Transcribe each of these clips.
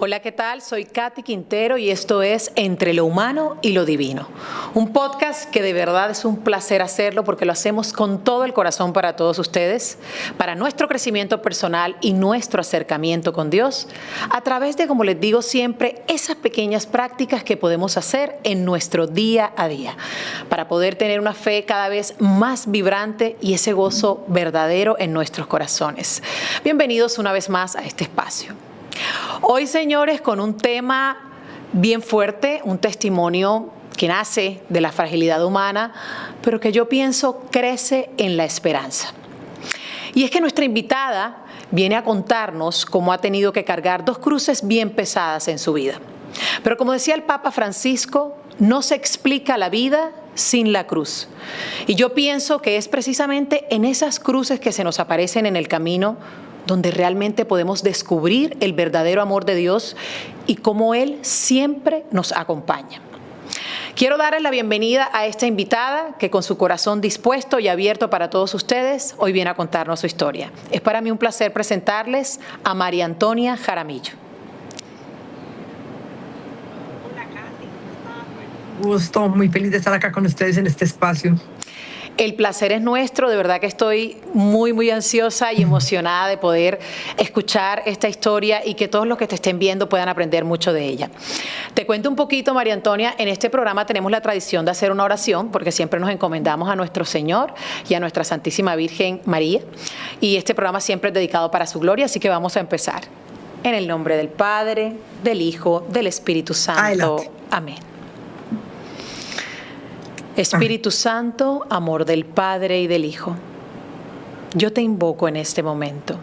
Hola, ¿qué tal? Soy Katy Quintero y esto es Entre lo Humano y lo Divino. Un podcast que de verdad es un placer hacerlo porque lo hacemos con todo el corazón para todos ustedes, para nuestro crecimiento personal y nuestro acercamiento con Dios, a través de, como les digo siempre, esas pequeñas prácticas que podemos hacer en nuestro día a día, para poder tener una fe cada vez más vibrante y ese gozo verdadero en nuestros corazones. Bienvenidos una vez más a este espacio. Hoy, señores, con un tema bien fuerte, un testimonio que nace de la fragilidad humana, pero que yo pienso crece en la esperanza. Y es que nuestra invitada viene a contarnos cómo ha tenido que cargar dos cruces bien pesadas en su vida. Pero como decía el Papa Francisco, no se explica la vida sin la cruz. Y yo pienso que es precisamente en esas cruces que se nos aparecen en el camino donde realmente podemos descubrir el verdadero amor de Dios y cómo Él siempre nos acompaña. Quiero darles la bienvenida a esta invitada que con su corazón dispuesto y abierto para todos ustedes, hoy viene a contarnos su historia. Es para mí un placer presentarles a María Antonia Jaramillo. Hola, Katy, ¿cómo estás? Gusto, muy feliz de estar acá con ustedes en este espacio. El placer es nuestro, de verdad que estoy muy ansiosa y emocionada de poder escuchar esta historia y que todos los que te estén viendo puedan aprender mucho de ella. Te cuento un poquito, María Antonia, en este programa tenemos la tradición de hacer una oración porque siempre nos encomendamos a nuestro Señor y a nuestra Santísima Virgen María y este programa siempre es dedicado para su gloria, así que vamos a empezar. En el nombre del Padre, del Hijo, del Espíritu Santo. Adelante. Amén. Espíritu Santo, amor del Padre y del Hijo, yo te invoco en este momento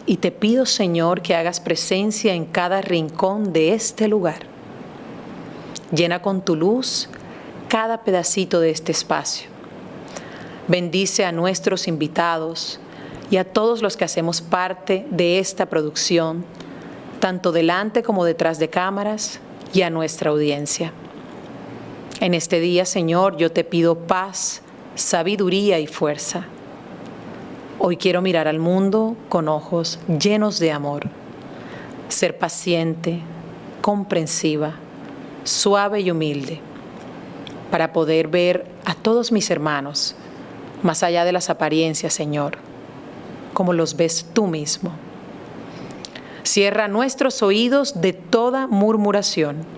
y te pido, Señor, que hagas presencia en cada rincón de este lugar. Llena con tu luz cada pedacito de este espacio. Bendice a nuestros invitados y a todos los que hacemos parte de esta producción, tanto delante como detrás de cámaras, y a nuestra audiencia. En este día, Señor, yo te pido paz, sabiduría y fuerza. Hoy quiero mirar al mundo con ojos llenos de amor, ser paciente, comprensiva, suave y humilde, para poder ver a todos mis hermanos, más allá de las apariencias, Señor, como los ves tú mismo. Cierra nuestros oídos de toda murmuración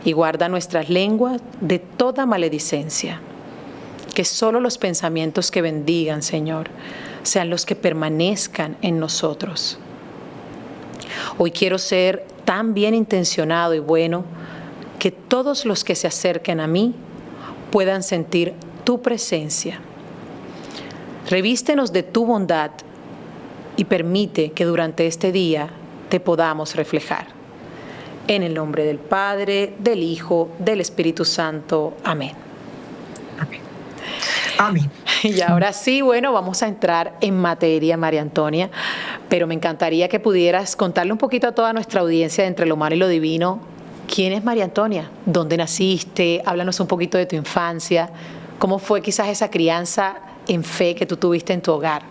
y guarda nuestras lenguas de toda maledicencia. Que solo los pensamientos que bendigan, Señor, sean los que permanezcan en nosotros. Hoy quiero ser tan bien intencionado y bueno que todos los que se acerquen a mí puedan sentir tu presencia. Revístenos de tu bondad y permite que durante este día te podamos reflejar. En el nombre del Padre, del Hijo, del Espíritu Santo. Amén. Amén. Amén. Y ahora sí, bueno, vamos a entrar en materia, María Antonia, pero me encantaría que pudieras contarle un poquito a toda nuestra audiencia de Entre lo Humano y lo Divino. ¿Quién es María Antonia? ¿Dónde naciste? Háblanos un poquito de tu infancia. ¿Cómo fue quizás esa crianza en fe que tú tuviste en tu hogar?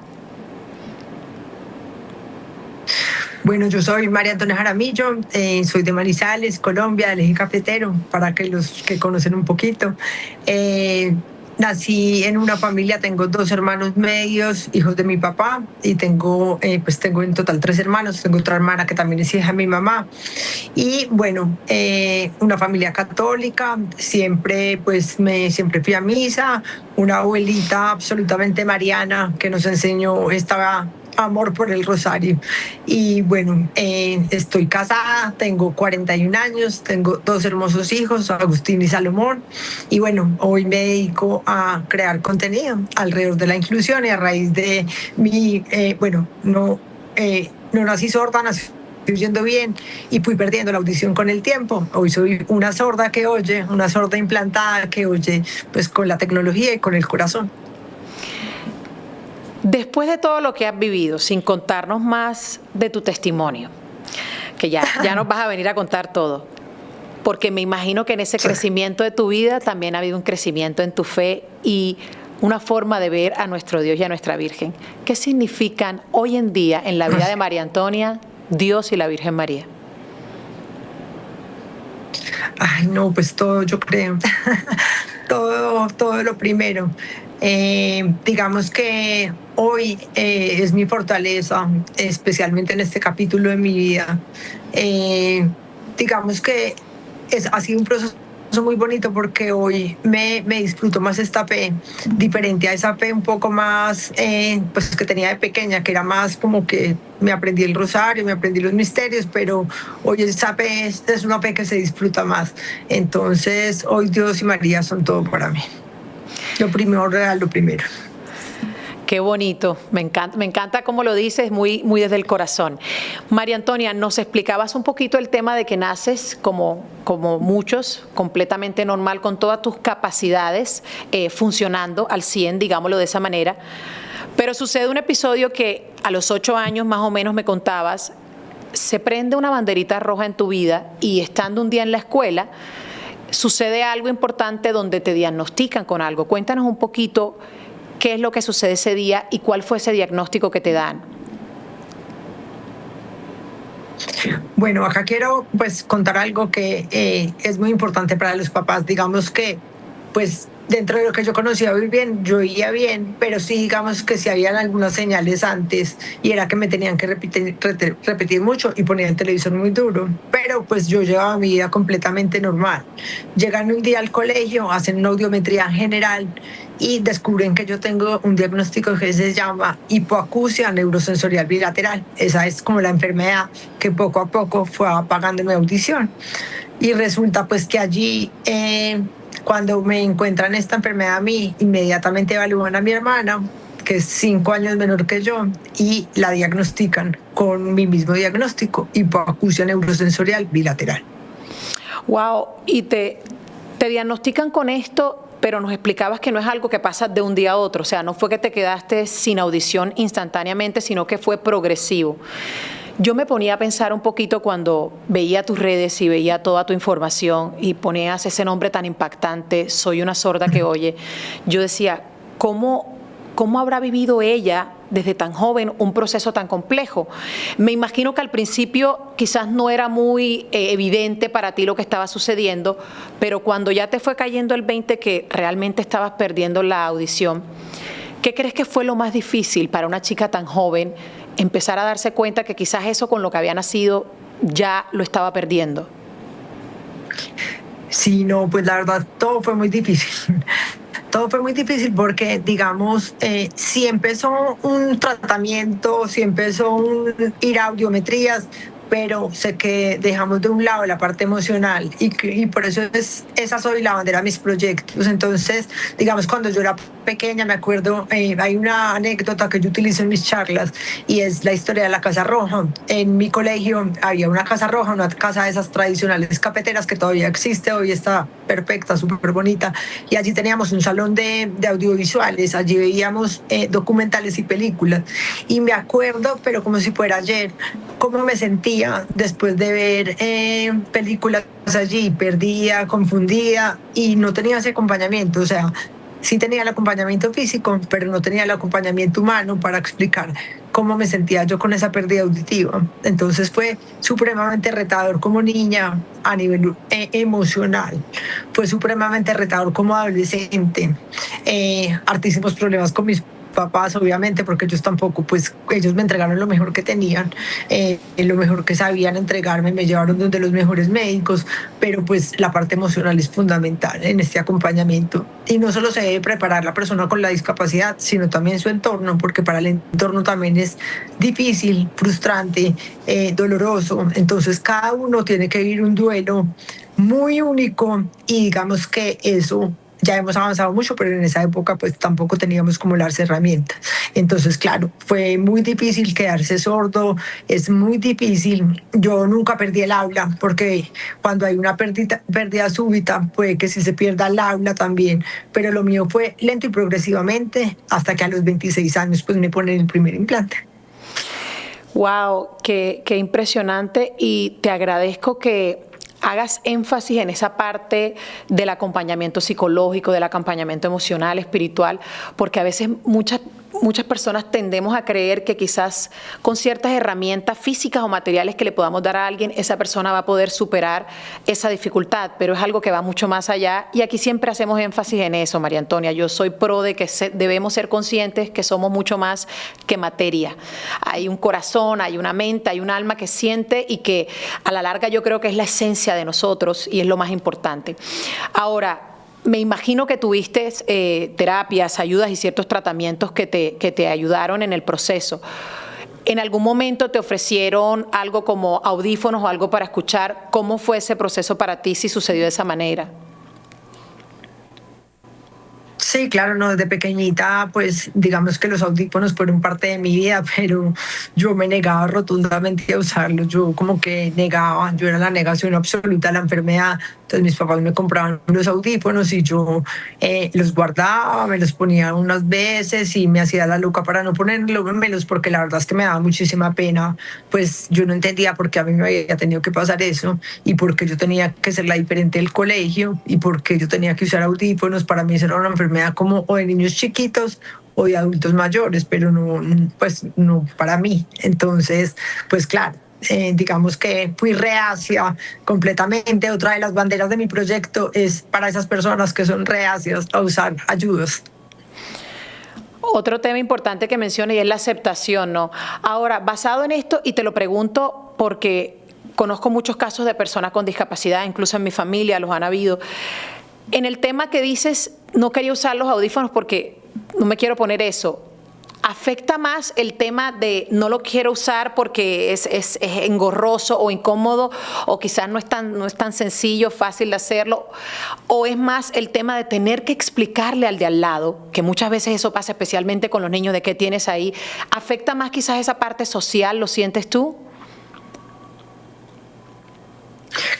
Bueno, yo soy María Antonia Jaramillo, soy de Manizales, Colombia, del Eje Cafetero, para que los que conocen un poquito. Nací en una familia, tengo 2 hermanos medios, hijos de mi papá, y tengo en total 3 hermanos. Tengo otra hermana que también es hija de mi mamá. Y bueno, una familia católica, siempre fui a misa, una abuelita absolutamente mariana que nos enseñó esta amor por el rosario. Y bueno, estoy casada, tengo 41 años, tengo 2 hermosos hijos, Agustín y Salomón. Y bueno, hoy me dedico a crear contenido alrededor de la inclusión y a raíz de mi, no nací sorda, nací oyendo bien y fui perdiendo la audición con el tiempo. Hoy soy una sorda que oye, una sorda implantada que oye pues con la tecnología y con el corazón. Después de todo lo que has vivido, sin contarnos más de tu testimonio, que ya nos vas a venir a contar todo, porque me imagino que en ese crecimiento de tu vida también ha habido un crecimiento en tu fe y una forma de ver a nuestro Dios y a nuestra Virgen. ¿Qué significan hoy en día en la vida de María Antonia Dios y la Virgen María? Ay, no, pues todo, yo creo. Todo lo primero. Digamos que hoy es mi fortaleza, especialmente en este capítulo de mi vida. Eh, digamos que ha sido un proceso muy bonito porque hoy me disfruto más esta fe, diferente a esa fe un poco más pues que tenía de pequeña, que era más como que me aprendí el rosario, me aprendí los misterios, pero hoy esa fe es una fe que se disfruta más. Entonces hoy Dios y María son todo para mí. Lo primero real, lo primero. Qué bonito, me encanta cómo lo dices, muy desde el corazón. María Antonia, nos explicabas un poquito el tema de que naces como muchos, completamente normal, con todas tus capacidades funcionando al 100, digámoslo de esa manera, pero sucede un episodio que a los 8 años más o menos me contabas, se prende una banderita roja en tu vida y estando un día en la escuela, sucede algo importante donde te diagnostican con algo. Cuéntanos un poquito qué es lo que sucede ese día y cuál fue ese diagnóstico que te dan. Bueno, acá quiero pues contar algo que es muy importante para los papás. Digamos que pues dentro de lo que yo conocía muy bien, yo oía bien, pero sí digamos que sí habían algunas señales antes y era que me tenían que repetir mucho y ponía el televisor muy duro, pero pues yo llevaba mi vida completamente normal. Llegan un día al colegio, hacen una audiometría general y descubren que yo tengo un diagnóstico que se llama hipoacusia neurosensorial bilateral. Esa es como la enfermedad que poco a poco fue apagando mi audición. Y resulta pues que allí, cuando me encuentran esta enfermedad a mí, inmediatamente evalúan a mi hermana, que es 5 años menor que yo, y la diagnostican con mi mismo diagnóstico, hipoacusia neurosensorial bilateral. Wow, y te diagnostican con esto, pero nos explicabas que no es algo que pasa de un día a otro, o sea, no fue que te quedaste sin audición instantáneamente, sino que fue progresivo. Yo me ponía a pensar un poquito cuando veía tus redes y veía toda tu información y ponías ese nombre tan impactante, Soy una sorda que oye. Yo decía, ¿cómo habrá vivido ella desde tan joven un proceso tan complejo? Me imagino que al principio quizás no era muy evidente para ti lo que estaba sucediendo, pero cuando ya te fue cayendo el 20 que realmente estabas perdiendo la audición, ¿qué crees que fue lo más difícil para una chica tan joven empezar a darse cuenta que quizás eso con lo que había nacido ya lo estaba perdiendo? Sí, no, pues la verdad todo fue muy difícil. Todo fue muy difícil porque, digamos, sí empezó un tratamiento, sí empezó un ir a audiometrías, pero sé que dejamos de un lado la parte emocional y por eso esa soy la bandera de mis proyectos. Entonces, digamos, cuando yo era pequeña, me acuerdo, hay una anécdota que yo utilizo en mis charlas y es la historia de la Casa Roja. En mi colegio había una Casa Roja, una casa de esas tradicionales cafeteras que todavía existe, hoy está perfecta, súper bonita, y allí teníamos un salón de audiovisuales, allí veíamos documentales y películas, y me acuerdo, pero como si fuera ayer, cómo me sentía después de ver películas allí, perdida, confundida, y no tenía ese acompañamiento. O sea, sí tenía el acompañamiento físico, pero no tenía el acompañamiento humano para explicar cómo me sentía yo con esa pérdida auditiva. Entonces fue supremamente retador como niña a nivel emocional, fue supremamente retador como adolescente, hartísimos problemas con mis papás, obviamente, porque ellos tampoco, pues ellos me entregaron lo mejor que tenían, lo mejor que sabían entregarme, me llevaron donde los mejores médicos, pero pues la parte emocional es fundamental en este acompañamiento. Y no solo se debe preparar la persona con la discapacidad, sino también su entorno, porque para el entorno también es difícil, frustrante, doloroso. Entonces cada uno tiene que vivir un duelo muy único y digamos que eso ya hemos avanzado mucho, pero en esa época pues tampoco teníamos como las herramientas. Entonces, claro, fue muy difícil quedarse sordo, es muy difícil. Yo nunca perdí el habla, porque cuando hay una pérdida súbita, puede que sí se pierda el habla también, pero lo mío fue lento y progresivamente, hasta que a los 26 años pues me ponen el primer implante. Wow, qué impresionante, y te agradezco que hagas énfasis en esa parte del acompañamiento psicológico, del acompañamiento emocional, espiritual, porque a veces muchas muchas personas tendemos a creer que quizás con ciertas herramientas físicas o materiales que le podamos dar a alguien, esa persona va a poder superar esa dificultad, pero es algo que va mucho más allá y aquí siempre hacemos énfasis en eso, María Antonia. Yo soy pro de que debemos ser conscientes que somos mucho más que materia. Hay un corazón, hay una mente, hay un alma que siente y que a la larga yo creo que es la esencia de nosotros y es lo más importante. Ahora, me imagino que tuviste terapias, ayudas y ciertos tratamientos que te ayudaron en el proceso. ¿En algún momento te ofrecieron algo como audífonos o algo para escuchar? ¿Cómo fue ese proceso para ti si sucedió de esa manera? Sí, claro, no, desde pequeñita, pues digamos que los audífonos fueron parte de mi vida, pero yo me negaba rotundamente a usarlos. Yo como que negaba, yo era la negación absoluta a la enfermedad. Entonces mis papás me compraban los audífonos y yo los guardaba, me los ponía unas veces y me hacía la loca para no ponérmelos porque la verdad es que me daba muchísima pena. Pues yo no entendía por qué a mí me había tenido que pasar eso y por qué yo tenía que ser la diferente del colegio y por qué yo tenía que usar audífonos. Para mí eso era una enfermedad como o de niños chiquitos o de adultos mayores, pero no, pues no para mí. Entonces, pues claro, digamos que fui reacia completamente. Otra de las banderas de mi proyecto es para esas personas que son reacias a usar ayudas. Otro tema importante que menciona y es la aceptación, ¿no? Ahora, basado en esto, y te lo pregunto porque conozco muchos casos de personas con discapacidad, incluso en mi familia los han habido. En el tema que dices, no quería usar los audífonos porque no me quiero poner eso. ¿Afecta más el tema de no lo quiero usar porque es engorroso o incómodo o quizás no es tan sencillo, fácil de hacerlo? ¿O es más el tema de tener que explicarle al de al lado, que muchas veces eso pasa especialmente con los niños, de qué tienes ahí? ¿Afecta más quizás esa parte social, lo sientes tú?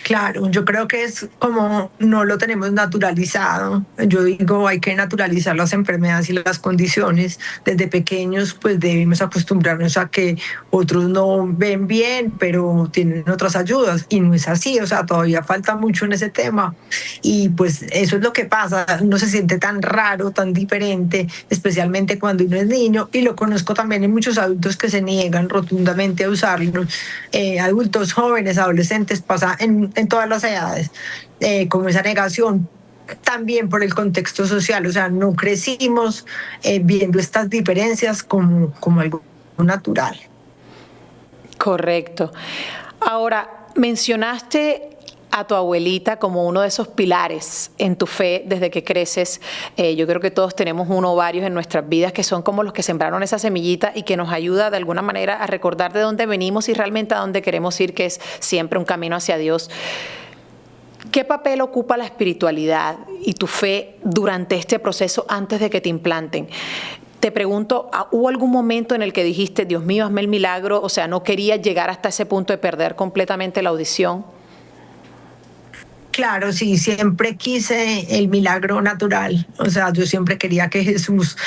Claro, yo creo que es como no lo tenemos naturalizado. Yo digo, hay que naturalizar las enfermedades y las condiciones. Desde pequeños, pues debemos acostumbrarnos a que otros no ven bien, pero tienen otras ayudas. Y no es así, o sea, todavía falta mucho en ese tema. Y pues eso es lo que pasa. Uno se siente tan raro, tan diferente, especialmente cuando uno es niño. Y lo conozco también en muchos adultos que se niegan rotundamente a usarlo. Adultos jóvenes, adolescentes, pasa en todas las edades, como esa negación también por el contexto social, o sea, no crecimos viendo estas diferencias como algo natural. Correcto. Ahora, mencionaste a tu abuelita como uno de esos pilares en tu fe desde que creces. Yo creo que todos tenemos uno o varios en nuestras vidas que son como los que sembraron esa semillita y que nos ayuda de alguna manera a recordar de dónde venimos y realmente a dónde queremos ir, que es siempre un camino hacia Dios. ¿Qué papel ocupa la espiritualidad y tu fe durante este proceso antes de que te implanten? Te pregunto, ¿hubo algún momento en el que dijiste, Dios mío, hazme el milagro? O sea, ¿no querías llegar hasta ese punto de perder completamente la audición? Claro, sí, siempre quise el milagro natural. O sea, yo siempre quería que Jesús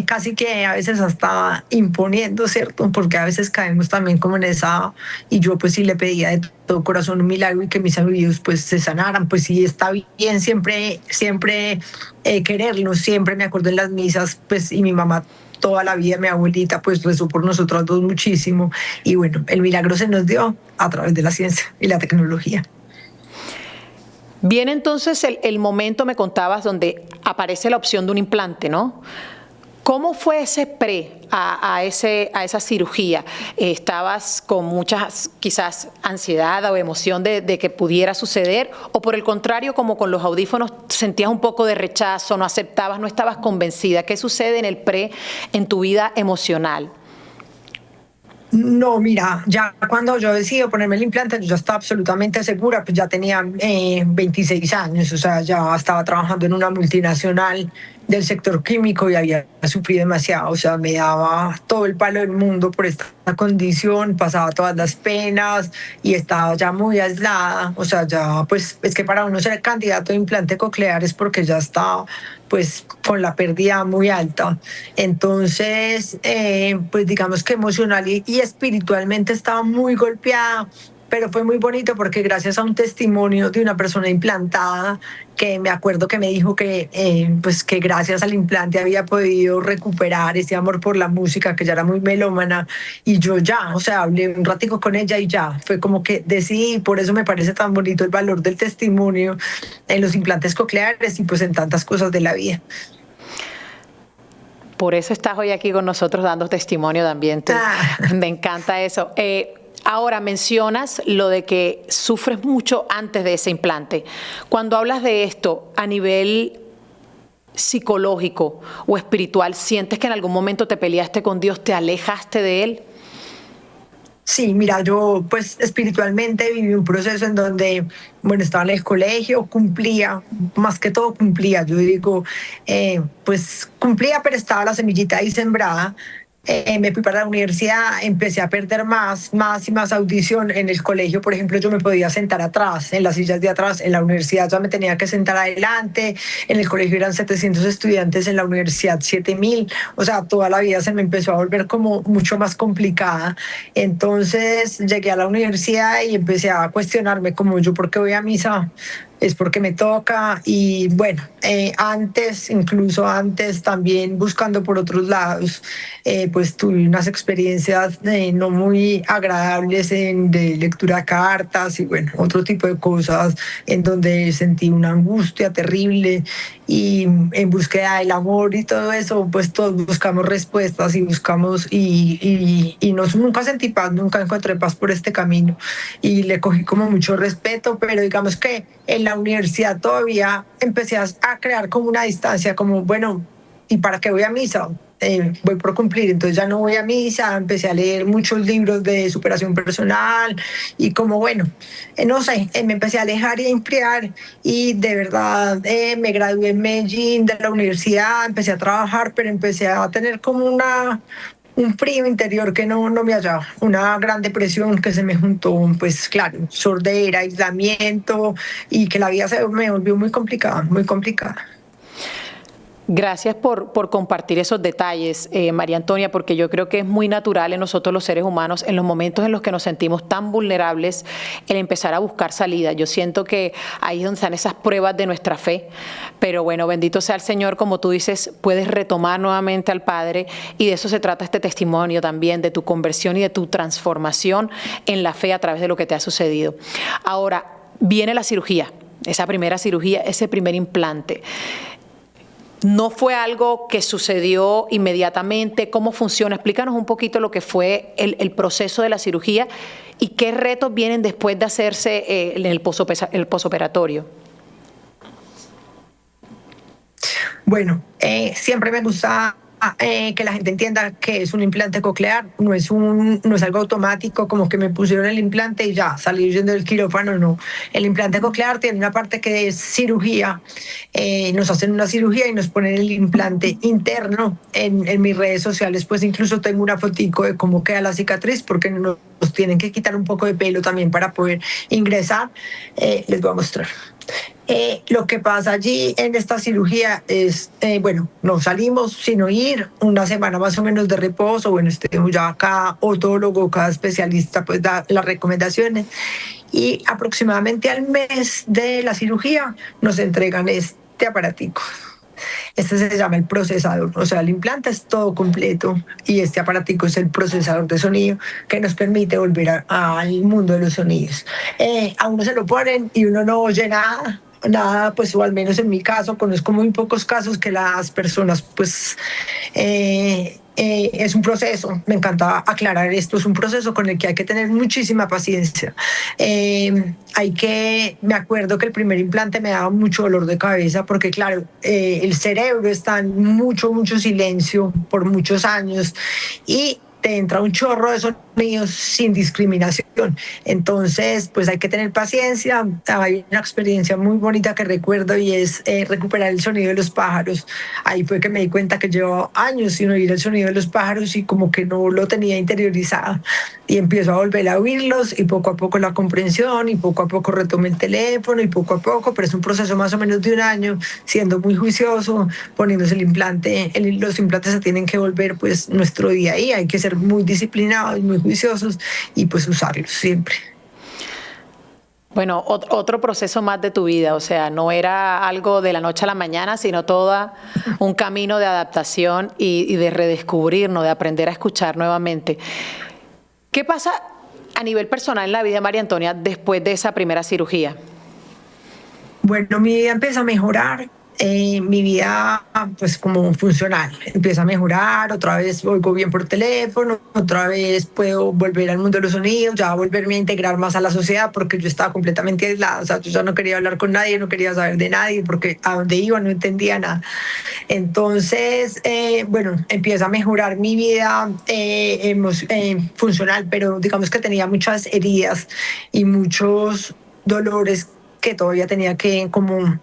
casi que a veces hasta imponiendo, ¿cierto? Porque a veces caemos también como en esa, y yo pues sí le pedía de todo corazón un milagro y que mis oídos pues se sanaran. Pues sí, está bien siempre quererlo. Siempre me acuerdo en las misas, pues, y mi mamá toda la vida, mi abuelita, pues rezó por nosotros dos muchísimo. Y bueno, el milagro se nos dio a través de la ciencia y la tecnología. Viene entonces el momento, me contabas, donde aparece la opción de un implante, ¿no? ¿Cómo fue ese a esa cirugía? ¿Estabas con muchas, quizás, ansiedad o emoción de que pudiera suceder? ¿O por el contrario, como con los audífonos, sentías un poco de rechazo, no aceptabas, no estabas convencida? ¿Qué sucede en el en tu vida emocional? No, mira, ya cuando yo decidí ponerme el implante, yo ya estaba absolutamente segura, pues ya tenía 26 años, o sea, ya estaba trabajando en una multinacional del sector químico y había sufrido demasiado, o sea, me daba todo el palo del mundo por esta condición, pasaba todas las penas y estaba ya muy aislada, o sea, ya pues es que para uno ser candidato a implante coclear es porque ya está pues con la pérdida muy alta. Entonces, pues digamos que emocional y espiritualmente estaba muy golpeada pero fue muy bonito porque gracias a un testimonio de una persona implantada, que me acuerdo que me dijo que, pues que gracias al implante había podido recuperar ese amor por la música, que ya era muy melómana, y yo ya, o sea, hablé un ratico con ella y ya, fue como que decidí, por eso me parece tan bonito el valor del testimonio en los implantes cocleares y pues en tantas cosas de la vida. Por eso estás hoy aquí con nosotros dando testimonio también tú. Me encanta eso. Ahora mencionas lo de que sufres mucho antes de ese implante. Cuando hablas de esto a nivel psicológico o espiritual, ¿sientes que en algún momento te peleaste con Dios, te alejaste de Él? Sí, mira, yo pues espiritualmente viví un proceso en donde, bueno, estaba en el colegio, cumplía, más que todo cumplía, yo digo, pues cumplía, pero estaba la semillita ahí sembrada. Me fui para la universidad, empecé a perder más y más audición. En el colegio, por ejemplo, yo me podía sentar atrás, en las sillas de atrás. En la universidad ya me tenía que sentar adelante. En el colegio eran 700 estudiantes, en la universidad 7000. O sea, toda la vida se me empezó a volver como mucho más complicada. Entonces llegué a la universidad y empecé a cuestionarme como yo, ¿por qué voy a misa? Es porque me toca. Y bueno, incluso antes también buscando por otros lados, pues tuve unas experiencias no muy agradables de lectura de cartas y bueno, otro tipo de cosas en donde sentí una angustia terrible, y en búsqueda del amor y todo eso, pues todos buscamos respuestas y buscamos y no, nunca sentí paz, nunca encontré paz por este camino y le cogí como mucho respeto, pero digamos que en la universidad todavía empecé a crear como una distancia, como bueno, ¿y para qué voy a misa? Voy por cumplir, entonces ya no voy a misa, empecé a leer muchos libros de superación personal y como bueno, no sé, me empecé a alejar y a enfriar, y de verdad me gradué en Medellín de la universidad, empecé a trabajar, pero empecé a tener como un frío interior que no me hallaba, una gran depresión que se me juntó, pues claro, sordera, aislamiento, y que la vida se me volvió muy complicada, muy complicada. Gracias por compartir esos detalles, María Antonia, porque yo creo que es muy natural en nosotros los seres humanos, en los momentos en los que nos sentimos tan vulnerables, el empezar a buscar salida. Yo siento que ahí es donde están esas pruebas de nuestra fe, pero bueno, bendito sea el Señor, como tú dices, puedes retomar nuevamente al Padre, y de eso se trata este testimonio también, de tu conversión y de tu transformación en la fe a través de lo que te ha sucedido. Ahora, viene la cirugía, esa primera cirugía, ese primer implante. ¿No fue algo que sucedió inmediatamente? ¿Cómo funciona? Explícanos un poquito lo que fue el proceso de la cirugía y qué retos vienen después de hacerse en el posoperatorio. Bueno, siempre me gusta que la gente entienda que es un implante coclear, no es algo automático como que me pusieron el implante y ya salí yendo del quirófano, no. El implante coclear tiene una parte que es cirugía, nos hacen una cirugía y nos ponen el implante interno. En mis redes sociales pues incluso tengo una fotico de cómo queda la cicatriz, porque nos tienen que quitar un poco de pelo también para poder ingresar. Les voy a mostrar. Lo que pasa allí en esta cirugía es, bueno, no salimos sino ir una semana más o menos de reposo. Bueno, ya cada odólogo, cada especialista pues da las recomendaciones, y aproximadamente al mes de la cirugía nos entregan este aparatico. Este se llama el procesador, o sea, el implante es todo completo y este aparatico es el procesador de sonido que nos permite volver al mundo de los sonidos. A uno se lo ponen y uno no oye nada, pues, o al menos en mi caso, conozco muy pocos casos que las personas, pues, es un proceso, me encanta aclarar esto, es un proceso con el que hay que tener muchísima paciencia. Me acuerdo que el primer implante me daba mucho dolor de cabeza porque, claro, el cerebro está en mucho silencio por muchos años y te entra un chorro de sonidos sin discriminación. Entonces, pues hay que tener paciencia. Hay una experiencia muy bonita que recuerdo y es recuperar el sonido de los pájaros. Ahí fue que me di cuenta que llevo años sin oír el sonido de los pájaros y como que no lo tenía interiorizado. Y empiezo a volver a oírlos y poco a poco la comprensión y poco a poco retomé el teléfono y poco a poco, pero es un proceso más o menos de un año, siendo muy juicioso, poniéndose el implante. Los implantes se tienen que volver pues nuestro día a día, hay que ser muy disciplinados, muy juiciosos y pues usarlos siempre. Bueno, otro proceso más de tu vida, o sea, no era algo de la noche a la mañana, sino todo un camino de adaptación y de redescubrirnos, de aprender a escuchar nuevamente. ¿Qué pasa a nivel personal en la vida de María Antonia después de esa primera cirugía? Bueno, mi vida empieza a mejorar, mi vida pues como funcional empieza a mejorar, otra vez oigo bien por teléfono, otra vez puedo volver al mundo de los sonidos, ya volverme a integrar más a la sociedad porque yo estaba completamente aislada, o sea, yo ya no quería hablar con nadie, no quería saber de nadie porque a donde iba no entendía nada. Entonces, bueno, empieza a mejorar mi vida funcional, pero digamos que tenía muchas heridas y muchos dolores que todavía tenía que como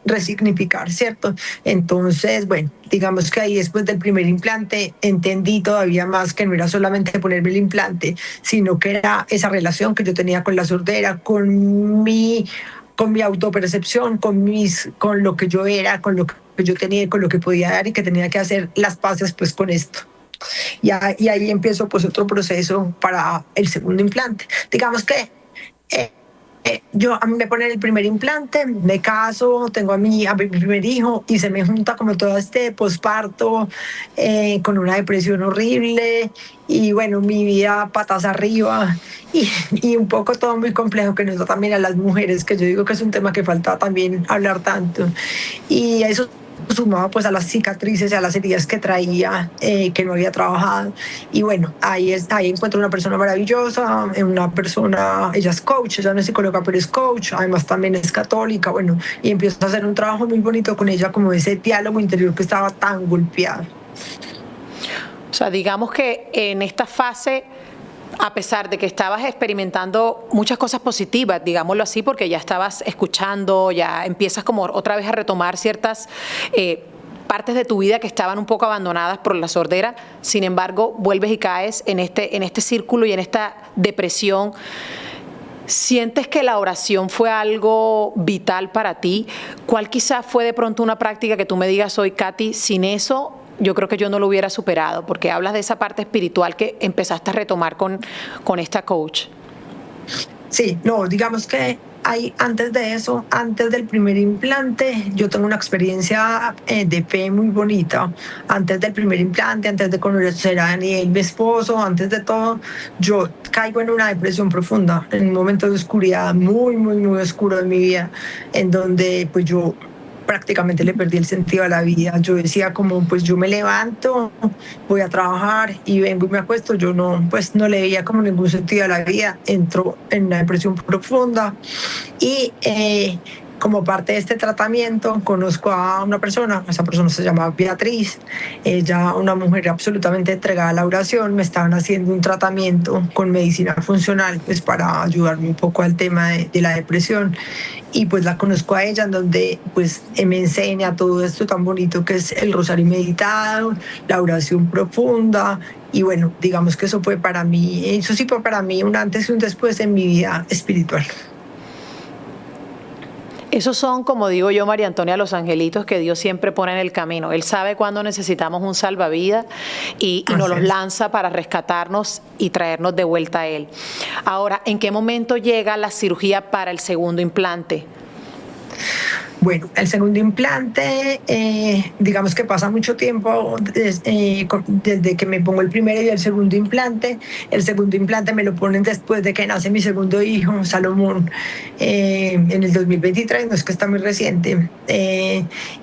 resignificar, ¿cierto? Entonces, bueno, digamos que ahí después del primer implante entendí todavía más que no era solamente ponerme el implante, sino que era esa relación que yo tenía con la sordera, con mi autopercepción, con lo que yo era, con lo que yo tenía, con lo que podía dar y que tenía que hacer las paces pues con esto. Y ahí empiezo pues otro proceso para el segundo implante. Digamos que eh, a mí me ponen el primer implante, me caso, tengo a mi primer hijo y se me junta como todo este posparto con una depresión horrible y bueno, mi vida patas arriba y un poco todo muy complejo que nos da también a las mujeres, que yo digo que es un tema que falta también hablar tanto. Y eso sumado pues a las cicatrices y a las heridas que traía, que no había trabajado. Y bueno, ahí encuentro una persona maravillosa, ella es coach, ella no es psicóloga, pero es coach, además también es católica, bueno, y empiezo a hacer un trabajo muy bonito con ella, como ese diálogo interior que estaba tan golpeado. O sea, digamos que en esta fase, a pesar de que estabas experimentando muchas cosas positivas, digámoslo así, porque ya estabas escuchando, ya empiezas como otra vez a retomar ciertas partes de tu vida que estaban un poco abandonadas por la sordera, sin embargo, vuelves y caes en este círculo y en esta depresión. ¿Sientes que la oración fue algo vital para ti? ¿Cuál quizás fue de pronto una práctica que tú me digas hoy, Katy, sin eso yo creo que yo no lo hubiera superado? Porque hablas de esa parte espiritual que empezaste a retomar con esta coach. Sí, no, digamos que antes de eso, antes del primer implante, yo tengo una experiencia de fe muy bonita. Antes del primer implante, antes de conocer a Daniel, mi esposo, antes de todo, yo caigo en una depresión profunda, en un momento de oscuridad muy, muy, muy oscuro de mi vida, en donde pues yo prácticamente le perdí el sentido a la vida. Yo decía como, pues yo me levanto, voy a trabajar y vengo y me acuesto. Yo no, pues no le veía como ningún sentido a la vida. Entro en una depresión profunda y como parte de este tratamiento conozco a una persona, esa persona se llama Beatriz, ella una mujer absolutamente entregada a la oración, me estaban haciendo un tratamiento con medicina funcional pues para ayudarme un poco al tema de la depresión y pues la conozco a ella en donde pues me enseña todo esto tan bonito que es el rosario meditado, la oración profunda y bueno, digamos que eso fue para mí, eso sí fue para mí un antes y un después en mi vida espiritual. Esos son, como digo yo, María Antonia, los angelitos que Dios siempre pone en el camino. Él sabe cuándo necesitamos un salvavidas y nos los lanza para rescatarnos y traernos de vuelta a Él. Ahora, ¿en qué momento llega la cirugía para el segundo implante? Bueno, el segundo implante, digamos que pasa mucho tiempo desde que me pongo el primero y el segundo implante. El segundo implante me lo ponen después de que nace mi segundo hijo, Salomón, en el 2023, no es que está muy reciente.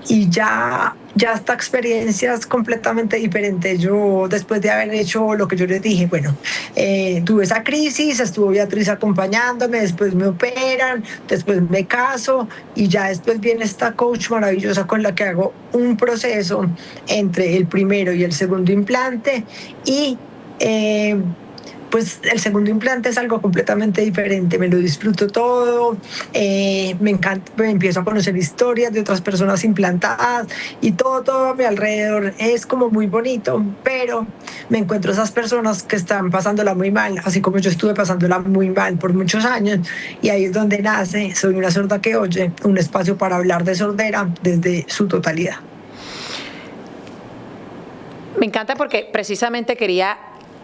Y ya esta experiencia es completamente diferente. Yo, después de haber hecho lo que yo les dije, bueno, tuve esa crisis, estuvo Beatriz acompañándome, después me operan, después me caso y ya después viene esta coach maravillosa con la que hago un proceso entre el primero y el segundo implante y pues el segundo implante es algo completamente diferente, me lo disfruto todo, me encanta, me empiezo a conocer historias de otras personas implantadas y todo a mi alrededor es como muy bonito, pero me encuentro esas personas que están pasándola muy mal, así como yo estuve pasándola muy mal por muchos años y ahí es donde nace Soy una sorda que oye, un espacio para hablar de sordera desde su totalidad. Me encanta porque precisamente quería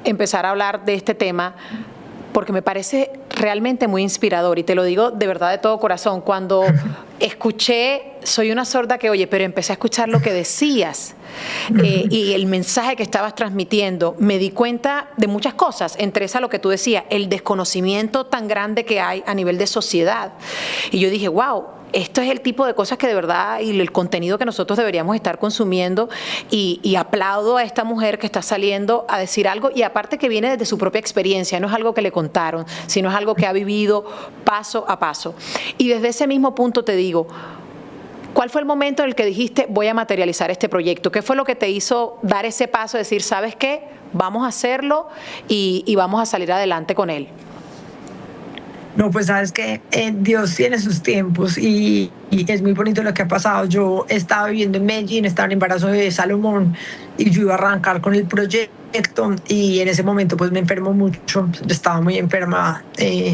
empezar a hablar de este tema porque me parece realmente muy inspirador y te lo digo de verdad de todo corazón. Cuando escuché, soy una sorda que oye, pero empecé a escuchar lo que decías y el mensaje que estabas transmitiendo, me di cuenta de muchas cosas, entre esas lo que tú decías, el desconocimiento tan grande que hay a nivel de sociedad. Y yo dije, wow, esto es el tipo de cosas que de verdad y el contenido que nosotros deberíamos estar consumiendo y aplaudo a esta mujer que está saliendo a decir algo y aparte que viene desde su propia experiencia, no es algo que le contaron, sino es algo que ha vivido paso a paso. Y desde ese mismo punto te digo, ¿cuál fue el momento en el que dijiste voy a materializar este proyecto? ¿Qué fue lo que te hizo dar ese paso, decir, ¿sabes qué? Vamos a hacerlo y vamos a salir adelante con él? No, pues sabes que Dios tiene sus tiempos y es muy bonito lo que ha pasado. Yo estaba viviendo en Medellín, estaba en embarazo de Salomón y yo iba a arrancar con el proyecto y en ese momento pues me enfermó mucho. Yo estaba muy enferma,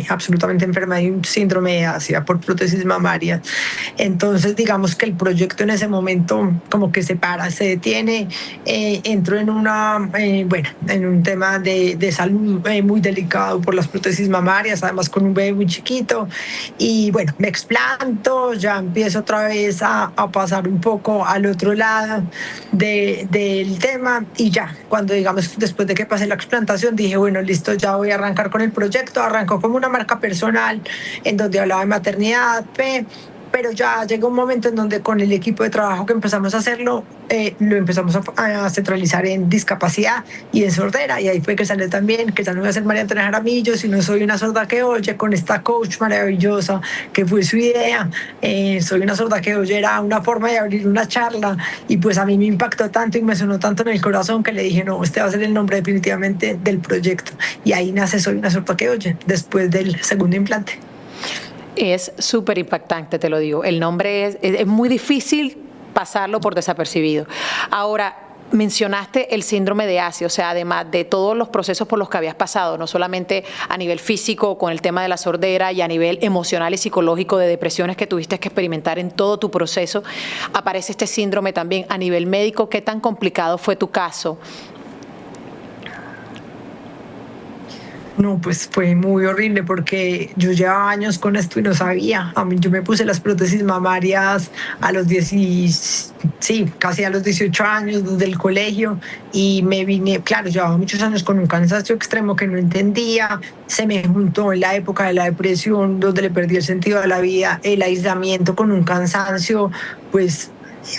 absolutamente enferma de un síndrome de Asia por prótesis mamaria. Entonces digamos que el proyecto en ese momento como que se para, se detiene, entro en en un tema de salud muy delicado por las prótesis mamarias, además con un bebé muy chiquito y bueno, me explanto, ya empiezo otra vez a pasar un poco al otro lado del tema y ya, cuando digamos después de que pasé la explantación dije, bueno, listo, ya voy a arrancar con el proyecto. Arrancó como una marca personal en donde hablaba de maternidad, pero ya llegó un momento en donde con el equipo de trabajo que empezamos a hacerlo, lo empezamos a centralizar en discapacidad y en sordera, y ahí fue que salió también que ya no voy a ser María Antonia Jaramillo, sino soy una sorda que oye, con esta coach maravillosa que fue su idea. Soy una sorda que oye era una forma de abrir una charla y pues a mí me impactó tanto y me sonó tanto en el corazón que le dije, no, este va a ser el nombre definitivamente del proyecto, y ahí nace Soy una sorda que oye, después del segundo implante. Es súper impactante, te lo digo. El nombre es muy difícil pasarlo por desapercibido. Ahora, mencionaste el síndrome de Asia, o sea, además de todos los procesos por los que habías pasado, no solamente a nivel físico con el tema de la sordera y a nivel emocional y psicológico de depresiones que tuviste que experimentar en todo tu proceso, aparece este síndrome también a nivel médico. ¿Qué tan complicado fue tu caso? No, pues fue muy horrible porque yo llevaba años con esto y no sabía. A mí yo me puse las prótesis mamarias a los casi a los 18 años desde el colegio y me vine, claro, llevaba muchos años con un cansancio extremo que no entendía. Se me juntó en la época de la depresión donde le perdí el sentido a la vida, el aislamiento con un cansancio, pues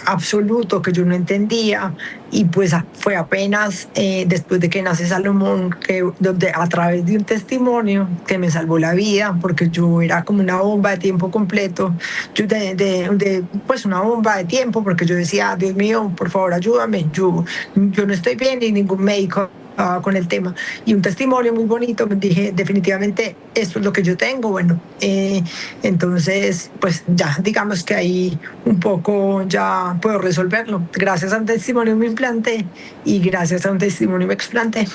absoluto que yo no entendía, y pues fue apenas después de que nace Salomón donde a través de un testimonio que me salvó la vida, porque yo era como una bomba de tiempo completo, pues una bomba de tiempo, porque yo decía, Dios mío, por favor ayúdame, yo no estoy bien y ningún médico con el tema, y un testimonio muy bonito, dije definitivamente esto es lo que yo tengo. Bueno, entonces pues ya digamos que ahí un poco ya puedo resolverlo gracias a un testimonio me implanté y gracias a un testimonio me explanté.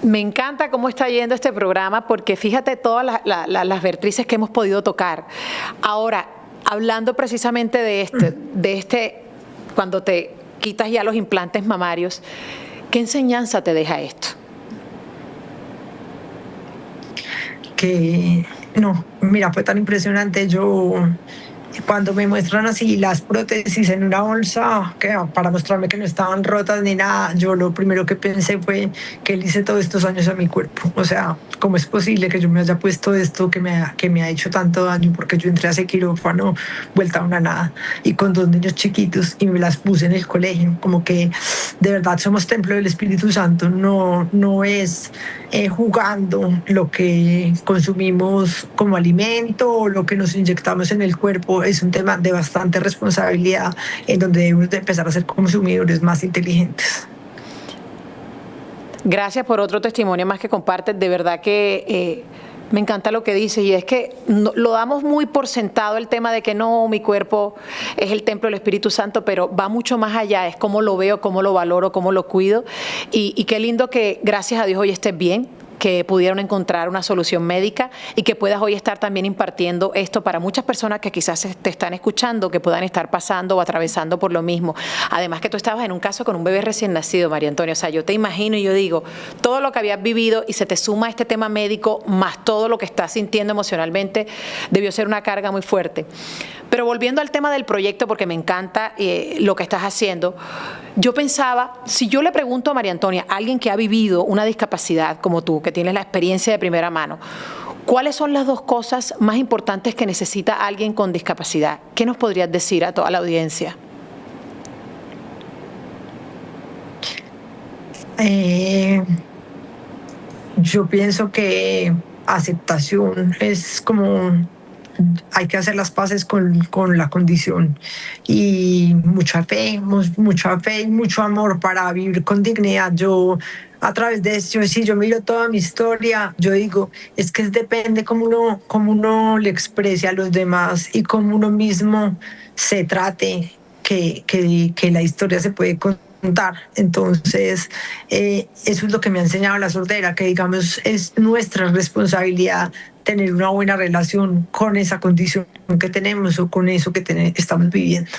Me encanta cómo está yendo este programa porque fíjate todas las vertientes que hemos podido tocar. Ahora, hablando precisamente de este cuando te quitas ya los implantes mamarios, ¿qué enseñanza te deja esto? Que no, mira, fue tan impresionante. Yo cuando me muestran así las prótesis en una bolsa para mostrarme que no estaban rotas ni nada, yo lo primero que pensé fue que le hice todos estos años a mi cuerpo. O sea, ¿cómo es posible que yo me haya puesto esto que me ha hecho tanto daño? Porque yo entré a ese quirófano vuelta a una nada y con 2 niños chiquitos y me las puse en el colegio. Como que de verdad somos templo del Espíritu Santo, no es jugando lo que consumimos como alimento o lo que nos inyectamos en el cuerpo. Es un tema de bastante responsabilidad en donde debemos de empezar a ser consumidores más inteligentes. Gracias por otro testimonio más que compartes. De verdad que me encanta lo que dices, y es que lo damos muy por sentado el tema de que no, mi cuerpo es el templo del Espíritu Santo, pero va mucho más allá, es cómo lo veo, cómo lo valoro, cómo lo cuido, y qué lindo que gracias a Dios hoy estés bien, que pudieron encontrar una solución médica y que puedas hoy estar también impartiendo esto para muchas personas que quizás te están escuchando, que puedan estar pasando o atravesando por lo mismo. Además que tú estabas en un caso con un bebé recién nacido, María Antonia. O sea, yo te imagino y yo digo, todo lo que habías vivido y se te suma este tema médico más todo lo que estás sintiendo emocionalmente, debió ser una carga muy fuerte. Pero volviendo al tema del proyecto, porque me encanta lo que estás haciendo, yo pensaba, si yo le pregunto a María Antonia, a alguien que ha vivido una discapacidad como tú, que tienes la experiencia de primera mano, ¿cuáles son las 2 cosas más importantes que necesita alguien con discapacidad? ¿Qué nos podrías decir a toda la audiencia? Yo pienso que aceptación es como hay que hacer las paces con la condición y mucha fe y mucho amor para vivir con dignidad. Yo a través de esto, si yo miro toda mi historia, yo digo, es que depende cómo uno le exprese a los demás y cómo uno mismo se trate, que la historia se puede contar. Entonces, eso es lo que me ha enseñado la sordera, que digamos es nuestra responsabilidad tener una buena relación con esa condición que tenemos o con eso que estamos viviendo.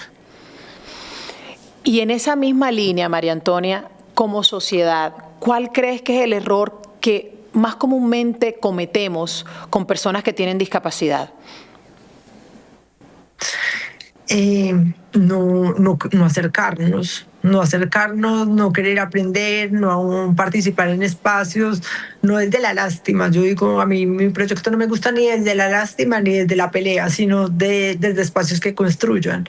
Y en esa misma línea, María Antonia, como sociedad, ¿cuál crees que es el error que más comúnmente cometemos con personas que tienen discapacidad? No acercarnos, no querer aprender, no participar en espacios, no desde la lástima. Yo digo, a mí mi proyecto no me gusta ni desde la lástima ni desde la pelea, sino desde espacios que construyan.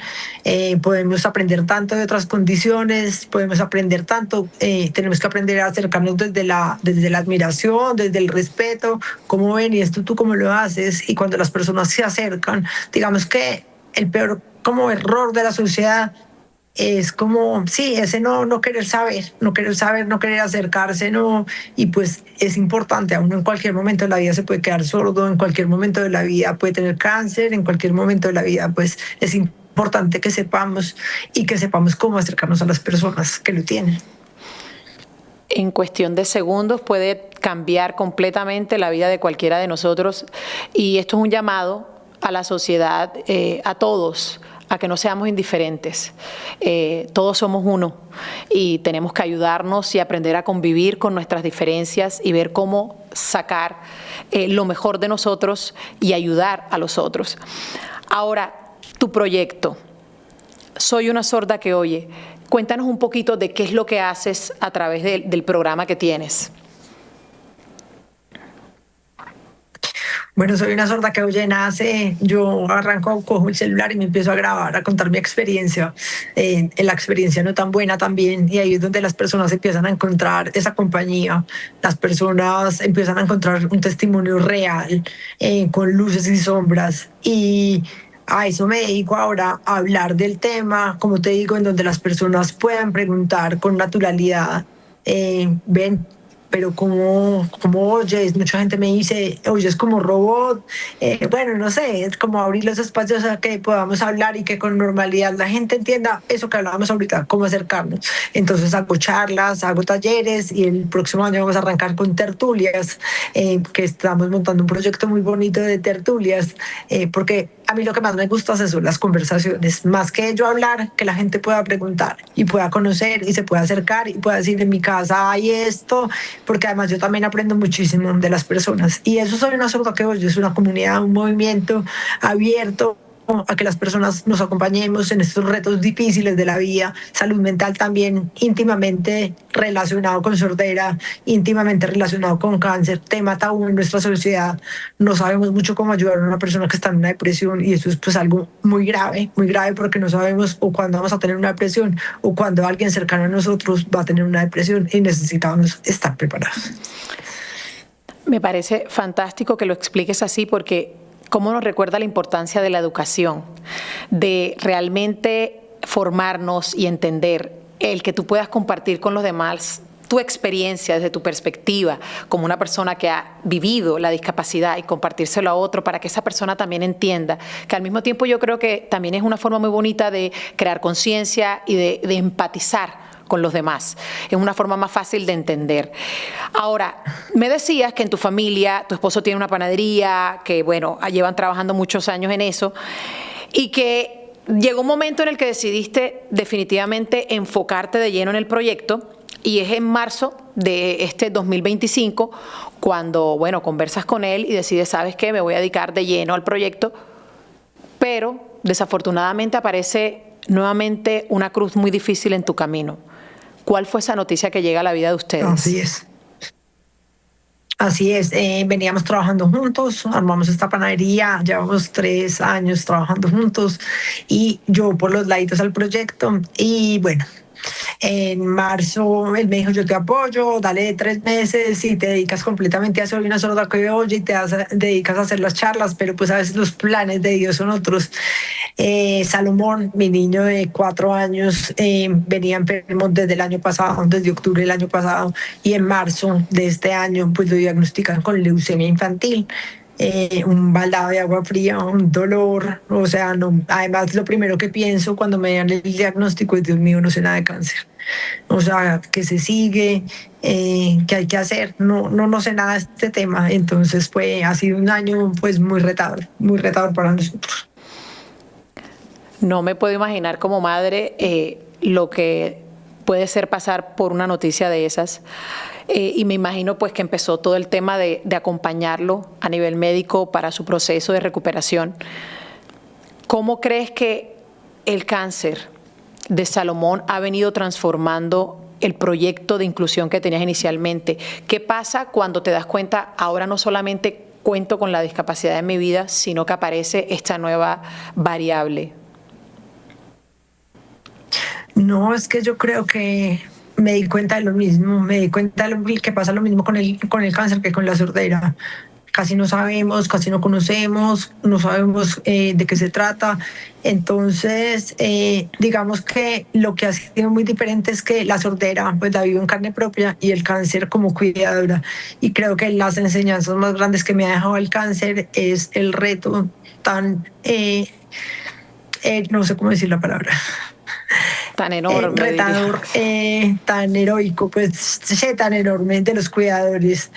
Podemos aprender tanto de otras condiciones, podemos aprender tanto, tenemos que aprender a acercarnos desde la admiración, desde el respeto, cómo ven y esto tú cómo lo haces. Y cuando las personas se acercan, digamos que el peor como error de la sociedad es como, sí, ese no querer saber, no querer acercarse, no. Y pues es importante, a uno en cualquier momento de la vida se puede quedar sordo, en cualquier momento de la vida puede tener cáncer, en cualquier momento de la vida pues es importante que sepamos cómo acercarnos a las personas que lo tienen. En cuestión de segundos puede cambiar completamente la vida de cualquiera de nosotros, y esto es un llamado a la sociedad, a todos, a que no seamos indiferentes. Todos somos uno y tenemos que ayudarnos y aprender a convivir con nuestras diferencias y ver cómo sacar lo mejor de nosotros y ayudar a los otros. Ahora, tu proyecto, Soy una sorda que oye. Cuéntanos un poquito de qué es lo que haces a través del programa que tienes. Bueno, soy una sorda que oye, nace, yo cojo el celular y me empiezo a grabar, a contar mi experiencia, la experiencia no tan buena también, y ahí es donde las personas empiezan a encontrar esa compañía, las personas empiezan a encontrar un testimonio real, con luces y sombras, y a eso me dedico ahora, a hablar del tema, como te digo, en donde las personas puedan preguntar con naturalidad, ven, pero como oyes, mucha gente me dice, oyes como robot, bueno, no sé, es como abrir los espacios a que podamos hablar y que con normalidad la gente entienda eso que hablábamos ahorita, cómo acercarnos. Entonces hago charlas, hago talleres, y el próximo año vamos a arrancar con tertulias, que estamos montando un proyecto muy bonito de tertulias, porque a mí lo que más me gusta es eso, las conversaciones, más que yo hablar, que la gente pueda preguntar y pueda conocer y se pueda acercar y pueda decir, en mi casa hay esto, porque además yo también aprendo muchísimo de las personas, y eso Soy una sorda que oye, es una comunidad, un movimiento abierto a que las personas nos acompañemos en estos retos difíciles de la vida, salud mental también íntimamente relacionado con sordera, íntimamente relacionado con cáncer, tema tabú en nuestra sociedad. No sabemos mucho cómo ayudar a una persona que está en una depresión, y eso es pues algo muy grave porque no sabemos o cuándo vamos a tener una depresión o cuando alguien cercano a nosotros va a tener una depresión, y necesitamos estar preparados. Me parece fantástico que lo expliques así, porque cómo nos recuerda la importancia de la educación, de realmente formarnos y entender, el que tú puedas compartir con los demás tu experiencia desde tu perspectiva como una persona que ha vivido la discapacidad, y compartírselo a otro para que esa persona también entienda, que al mismo tiempo yo creo que también es una forma muy bonita de crear conciencia y de empatizar con los demás. Es una forma más fácil de entender. Ahora, me decías que en tu familia, tu esposo tiene una panadería, que bueno, llevan trabajando muchos años en eso, y que llegó un momento en el que decidiste definitivamente enfocarte de lleno en el proyecto, y es en marzo de este 2025 cuando, bueno, conversas con él y decides, ¿sabes qué? Me voy a dedicar de lleno al proyecto, pero desafortunadamente aparece nuevamente una cruz muy difícil en tu camino. ¿Cuál fue esa noticia que llega a la vida de ustedes? Así es. Así es, veníamos trabajando juntos, armamos esta panadería, llevamos 3 años trabajando juntos y yo por los laditos al proyecto y bueno, en marzo él me dijo yo te apoyo, dale 3 meses y te dedicas completamente a Soy una sorda que oye y dedicas a hacer las charlas, pero pues a veces los planes de Dios son otros. Salomón, mi niño de 4 años, venía enfermo desde el año pasado, desde octubre del año pasado, y en marzo de este año pues lo diagnostican con leucemia infantil. Un baldado de agua fría, un dolor, o sea, no, además lo primero que pienso cuando me dan el diagnóstico es, Dios mío, no sé nada de cáncer, o sea, que se sigue, que hay que hacer, no sé nada de este tema, entonces pues ha sido un año pues muy retador para nosotros. No me puedo imaginar como madre lo que puede ser pasar por una noticia de esas. Y me imagino pues que empezó todo el tema de acompañarlo a nivel médico para su proceso de recuperación. ¿Cómo crees que el cáncer de Salomón ha venido transformando el proyecto de inclusión que tenías inicialmente? ¿Qué pasa cuando te das cuenta, ahora no solamente cuento con la discapacidad en mi vida, sino que aparece esta nueva variable? No, es que yo creo que me di cuenta de lo mismo, me di cuenta de que pasa lo mismo con el cáncer que con la sordera. Casi no sabemos, casi no conocemos, no sabemos de qué se trata. Entonces, digamos que lo que ha sido muy diferente es que la sordera pues la vivo en carne propia y el cáncer como cuidadora. Y creo que las enseñanzas más grandes que me ha dejado el cáncer es el reto tan, no sé cómo decir la palabra, tan enorme, retador, tan heroico, pues tan enorme de los cuidadores,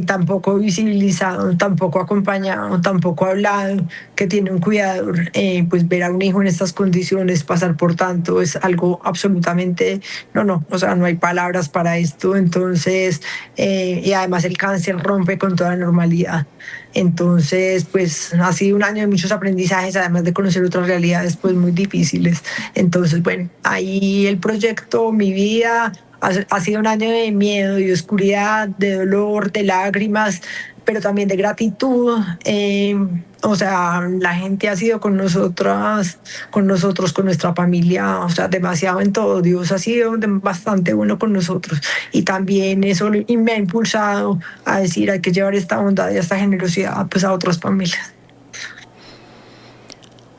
tan poco visibilizado, tan poco acompañado, tan poco hablado, que tiene un cuidador, pues ver a un hijo en estas condiciones, pasar por tanto, es algo absolutamente, o sea, no hay palabras para esto, entonces, y además el cáncer rompe con toda normalidad. Entonces, pues ha sido un año de muchos aprendizajes, además de conocer otras realidades pues muy difíciles. Entonces, bueno, ahí el proyecto, mi vida, ha sido un año de miedo, de oscuridad, de dolor, de lágrimas, pero también de gratitud. O sea, la gente ha sido con nosotros, con nuestra familia, o sea, demasiado en todo. Dios ha sido bastante bueno con nosotros. Y también eso me ha impulsado a decir, hay que llevar esta bondad y esta generosidad pues, a otras familias.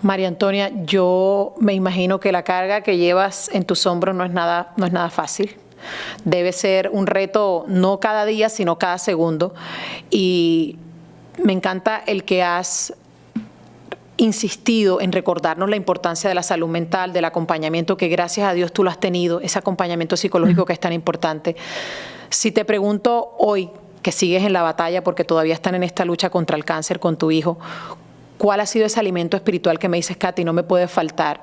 María Antonia, yo me imagino que la carga que llevas en tus hombros no es nada fácil. Debe ser un reto no cada día, sino cada segundo. Y me encanta el que has insistido en recordarnos la importancia de la salud mental, del acompañamiento, que gracias a Dios tú lo has tenido, ese acompañamiento psicológico que es tan importante. Si te pregunto hoy, que sigues en la batalla porque todavía están en esta lucha contra el cáncer con tu hijo, ¿cuál ha sido ese alimento espiritual que me dices, Katy, no me puede faltar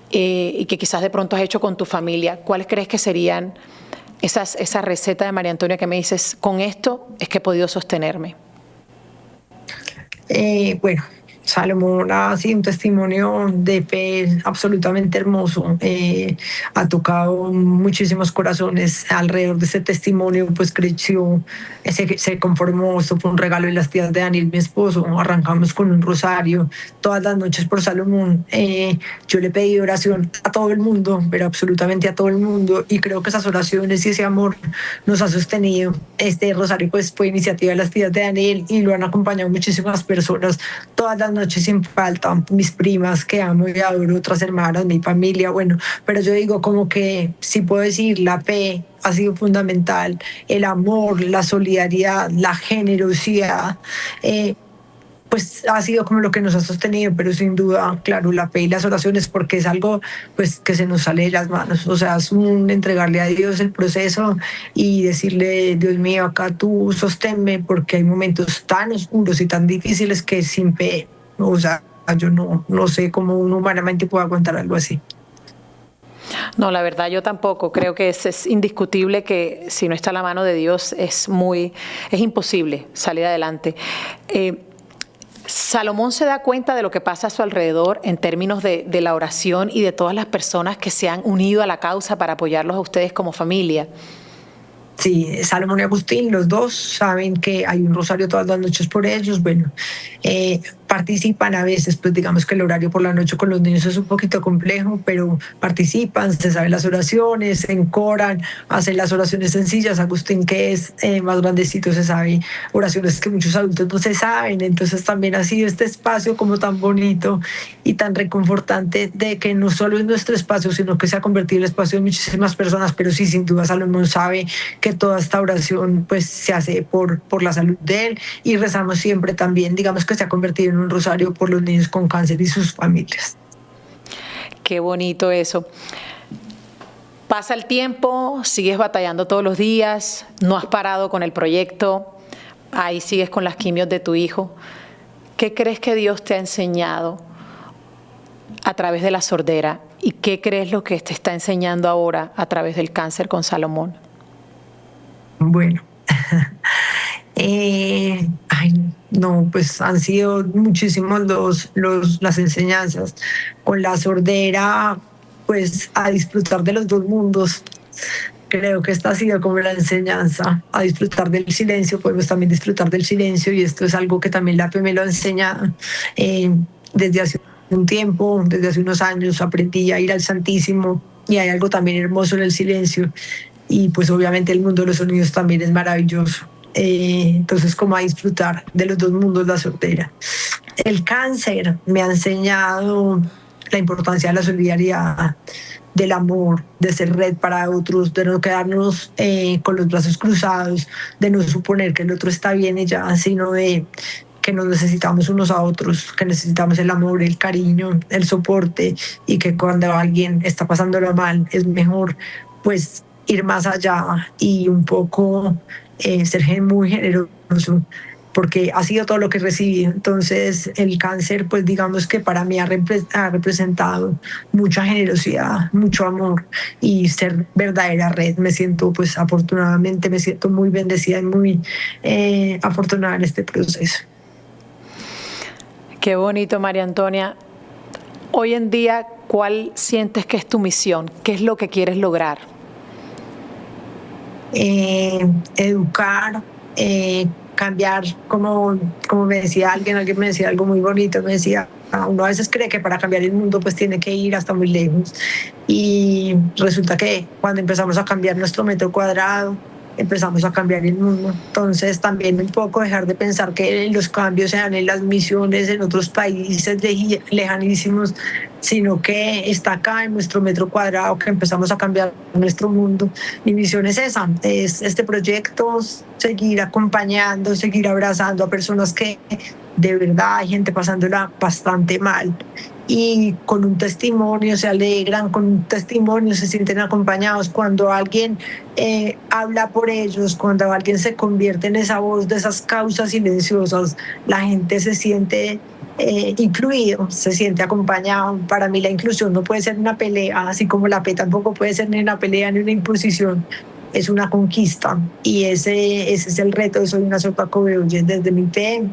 y que quizás de pronto has hecho con tu familia? ¿Cuáles crees que serían esa receta de María Antonia que me dices, con esto es que he podido sostenerme? Bueno, Salomón ha sido un testimonio de fe absolutamente hermoso. Ha tocado muchísimos corazones alrededor de ese testimonio, pues creció, se conformó. Esto fue un regalo de las tías de Daniel, mi esposo. Arrancamos con un rosario todas las noches por Salomón. Yo le pedí oración a todo el mundo, pero absolutamente a todo el mundo, y creo que esas oraciones y ese amor nos ha sostenido. Este rosario pues fue iniciativa de las tías de Daniel y lo han acompañado muchísimas personas todas las noches sin falta, mis primas que amo y adoro, otras hermanas, mi familia, bueno, pero yo digo como que sí puedo decir, la fe ha sido fundamental, el amor, la solidaridad, la generosidad, pues ha sido como lo que nos ha sostenido, pero sin duda, claro, la fe y las oraciones, porque es algo pues que se nos sale de las manos, o sea, es un entregarle a Dios el proceso y decirle, Dios mío, acá tú sosténme, porque hay momentos tan oscuros y tan difíciles que sin fe, o sea, yo no sé cómo uno humanamente puede aguantar algo así. No, la verdad yo tampoco. Creo que es indiscutible que si no está la mano de Dios es imposible salir adelante. Salomón se da cuenta de lo que pasa a su alrededor en términos de la oración y de todas las personas que se han unido a la causa para apoyarlos a ustedes como familia. Sí, Salomón y Agustín, los dos saben que hay un rosario todas las noches por ellos. Bueno, participan a veces, pues digamos que el horario por la noche con los niños es un poquito complejo, pero participan, se saben las oraciones, se encoran, hacen las oraciones sencillas. Agustín, que es más grandecito, se sabe oraciones que muchos adultos no se saben. Entonces también ha sido este espacio como tan bonito y tan reconfortante de que no solo es nuestro espacio, sino que se ha convertido en el espacio de muchísimas personas, pero sí, sin duda, Salomón sabe que toda esta oración pues se hace por la salud de él y rezamos siempre también, digamos que se ha convertido en un rosario por los niños con cáncer y sus familias. Qué bonito eso. Pasa el tiempo, sigues batallando todos los días, no has parado con el proyecto, ahí sigues con las quimios de tu hijo. ¿Qué crees que Dios te ha enseñado a través de la sordera y qué crees lo que te está enseñando ahora a través del cáncer con Salomón? Bueno, ay, no, pues han sido muchísimos las enseñanzas. Con la sordera, pues a disfrutar de los dos mundos. Creo que esta ha sido como la enseñanza, a disfrutar del silencio, podemos también disfrutar del silencio y esto es algo que también la P me lo ha enseñado desde hace un tiempo, desde hace unos años aprendí a ir al Santísimo y hay algo también hermoso en el silencio y pues obviamente el mundo de los sonidos también es maravilloso. Entonces, como a disfrutar de los dos mundos la soltera. El cáncer me ha enseñado la importancia de la solidaridad, del amor, de ser red para otros, de no quedarnos con los brazos cruzados, de no suponer que el otro está bien y ya, sino de que nos necesitamos unos a otros, que necesitamos el amor, el cariño, el soporte y que cuando alguien está pasándolo mal es mejor pues ir más allá y un poco ser muy generoso porque ha sido todo lo que recibí. Entonces el cáncer pues digamos que para mí ha representado mucha generosidad, mucho amor y ser verdadera red. Me siento pues afortunadamente, me siento muy bendecida y muy afortunada en este proceso. Qué bonito, María Antonia. Hoy en día, ¿cuál sientes que es tu misión? ¿Qué es lo que quieres lograr? Educar, cambiar, como me decía alguien me decía algo muy bonito, me decía, uno a veces cree que para cambiar el mundo pues tiene que ir hasta muy lejos y resulta que cuando empezamos a cambiar nuestro metro cuadrado, empezamos a cambiar el mundo. Entonces también un poco dejar de pensar que los cambios se dan en las misiones en otros países lejanísimos, sino que está acá en nuestro metro cuadrado que empezamos a cambiar nuestro mundo. Mi misión es esa, es este proyecto, seguir acompañando, seguir abrazando a personas que de verdad hay gente pasándola bastante mal y con un testimonio se alegran, con un testimonio se sienten acompañados. Cuando alguien habla por ellos, cuando alguien se convierte en esa voz de esas causas silenciosas, la gente se siente incluido, se siente acompañado. Para mí la inclusión no puede ser una pelea, así como la P tampoco puede ser ni una pelea ni una imposición. Es una conquista y ese es el reto de Soy una sopa Coveoye desde mi fe,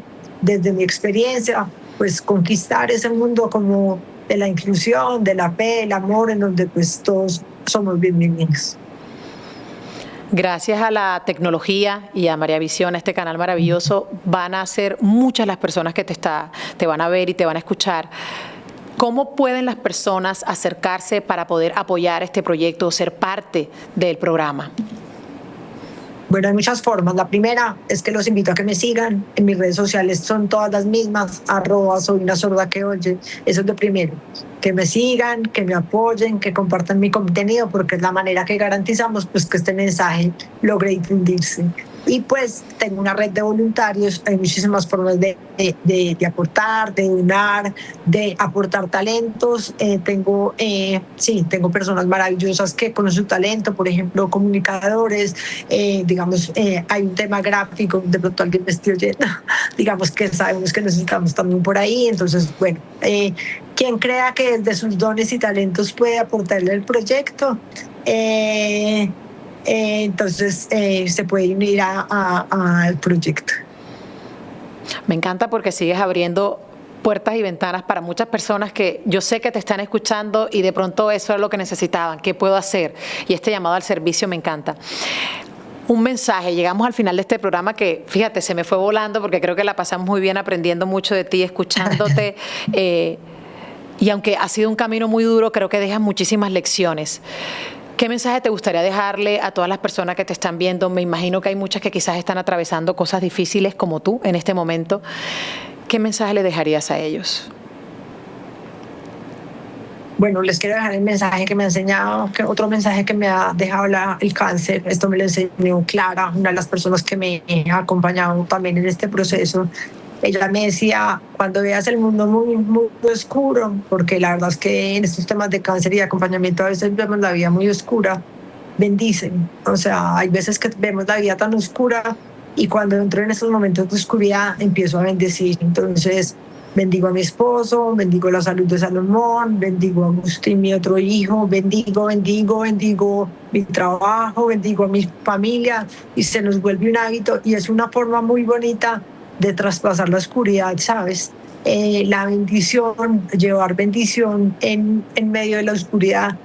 desde mi experiencia, pues conquistar ese mundo como de la inclusión, de la fe, el amor, en donde pues todos somos bienvenidos. Gracias a la tecnología y a María Visión, a este canal maravilloso, van a ser muchas las personas que te van a ver y te van a escuchar. ¿Cómo pueden las personas acercarse para poder apoyar este proyecto o ser parte del programa? Bueno, hay muchas formas. La primera es que los invito a que me sigan. En mis redes sociales son todas las mismas, @soyunasordaqueoye. Eso es lo primero. Que me sigan, que me apoyen, que compartan mi contenido, porque es la manera que garantizamos pues, que este mensaje logre difundirse. Y pues tengo una red de voluntarios, hay muchísimas formas de aportar, de donar, de aportar talentos. Tengo personas maravillosas que con su talento, por ejemplo, comunicadores, hay un tema gráfico, de pronto alguien me estoy oyendo, digamos que sabemos que necesitamos también por ahí. Entonces, bueno, quien crea que desde sus dones y talentos puede aportarle al proyecto, entonces se puede unir al proyecto. Me encanta porque sigues abriendo puertas y ventanas para muchas personas que yo sé que te están escuchando y de pronto eso es lo que necesitaban. ¿Qué puedo hacer? Y este llamado al servicio me encanta. Un mensaje, llegamos al final de este programa que, fíjate, se me fue volando porque creo que la pasamos muy bien aprendiendo mucho de ti, escuchándote. Y aunque ha sido un camino muy duro, creo que dejas muchísimas lecciones. ¿Qué mensaje te gustaría dejarle a todas las personas que te están viendo? Me imagino que hay muchas que quizás están atravesando cosas difíciles como tú en este momento. ¿Qué mensaje le dejarías a ellos? Bueno, les quiero dejar el mensaje que me ha enseñado, otro mensaje que me ha dejado el cáncer. Esto me lo enseñó Clara, una de las personas que me ha acompañado también en este proceso. Ella me decía, cuando veas el mundo muy, muy oscuro, porque la verdad es que en estos temas de cáncer y de acompañamiento a veces vemos la vida muy oscura, bendicen. O sea, hay veces que vemos la vida tan oscura y cuando entro en estos momentos de oscuridad empiezo a bendecir. Entonces, bendigo a mi esposo, bendigo la salud de Salomón, bendigo a Agustín, mi otro hijo, bendigo mi trabajo, bendigo a mi familia, y se nos vuelve un hábito y es una forma muy bonita de traspasar la oscuridad, ¿sabes? La bendición, llevar bendición en medio de la oscuridad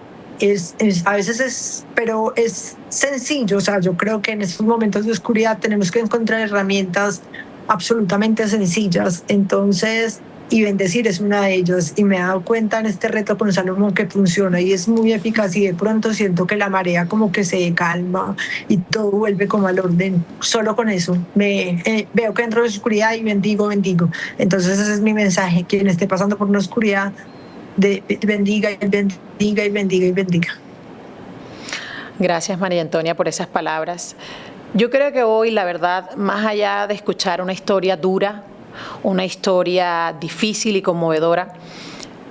a veces pero es sencillo. O sea, yo creo que en estos momentos de oscuridad tenemos que encontrar herramientas absolutamente sencillas. Entonces, y bendecir es una de ellas. Y me he dado cuenta en este reto con Salomón que funciona y es muy eficaz, y de pronto siento que la marea como que se calma y todo vuelve como al orden. Solo con eso veo que entro en la oscuridad y bendigo. Entonces ese es mi mensaje: quien esté pasando por una oscuridad, bendiga. Gracias, María Antonia, por esas palabras. Yo creo que hoy, la verdad, más allá de escuchar una historia dura, una historia difícil y conmovedora,